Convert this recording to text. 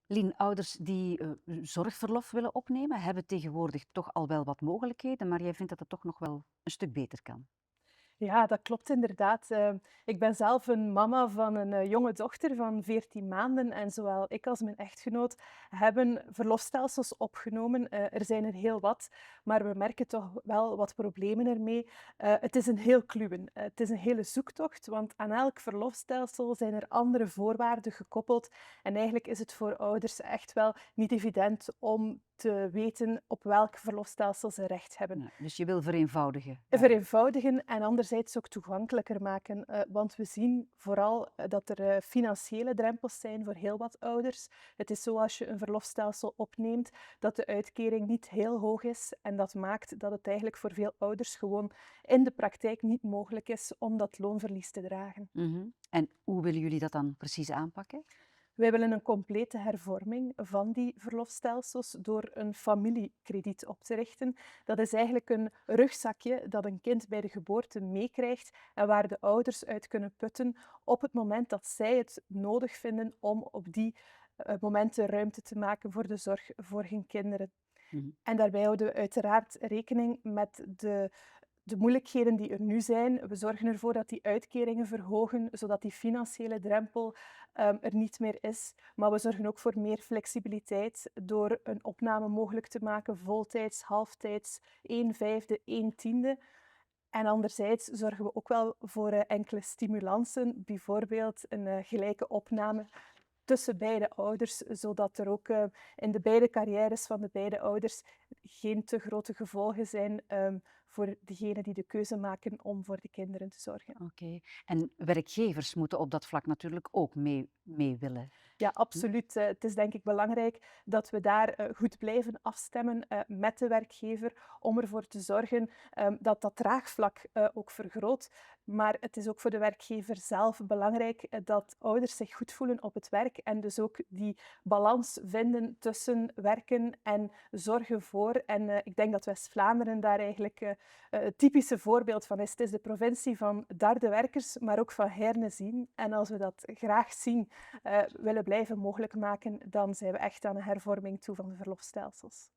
Lien, ouders die zorgverlof willen opnemen, hebben tegenwoordig toch al wel wat mogelijkheden, maar jij vindt dat het toch nog wel een stuk beter kan. Ja, dat klopt inderdaad. Ik ben zelf een mama van een jonge dochter van 14 maanden en zowel ik als mijn echtgenoot hebben verlofstelsels opgenomen. Er zijn er heel wat, maar we merken toch wel wat problemen ermee. Het is een heel kluwen. Het is een hele zoektocht, want aan elk verlofstelsel zijn er andere voorwaarden gekoppeld. En eigenlijk is het voor ouders echt wel niet evident om te weten op welk verlofstelsel ze recht hebben. Ja, dus je wil vereenvoudigen. Vereenvoudigen en anderzijds ook toegankelijker maken. Want we zien vooral dat er financiële drempels zijn voor heel wat ouders. Het is zo als je een verlofstelsel opneemt, dat de uitkering niet heel hoog is. En dat maakt dat het eigenlijk voor veel ouders gewoon in de praktijk niet mogelijk is om dat loonverlies te dragen. Mhm. En hoe willen jullie dat dan precies aanpakken? Wij willen een complete hervorming van die verlofstelsels door een familiekrediet op te richten. Dat is eigenlijk een rugzakje dat een kind bij de geboorte meekrijgt en waar de ouders uit kunnen putten op het moment dat zij het nodig vinden om op die momenten ruimte te maken voor de zorg voor hun kinderen. Mhm. En daarbij houden we uiteraard rekening met de moeilijkheden die er nu zijn. We zorgen ervoor dat die uitkeringen verhogen, zodat die financiële drempel er niet meer is. Maar we zorgen ook voor meer flexibiliteit door een opname mogelijk te maken, voltijds, halftijds, 1/5, 1/10. En anderzijds zorgen we ook wel voor enkele stimulansen, bijvoorbeeld een gelijke opname tussen beide ouders, zodat er ook in de beide carrières van de beide ouders geen te grote gevolgen zijn voor degenen die de keuze maken om voor de kinderen te zorgen. Oké. En werkgevers moeten op dat vlak natuurlijk ook mee willen. Ja, Hm? absoluut. Het is denk ik belangrijk dat we daar goed blijven afstemmen met de werkgever om ervoor te zorgen dat dat draagvlak ook vergroot. Maar het is ook voor de werkgever zelf belangrijk dat ouders zich goed voelen op het werk en dus ook die balans vinden tussen werken en zorgen voor. En ik denk dat West-Vlaanderen daar eigenlijk het typische voorbeeld van is. Het is de provincie van darde werkers, maar ook van herne zien. En als we dat graag zien willen blijven mogelijk maken, dan zijn we echt aan een hervorming toe van de verlofstelsels.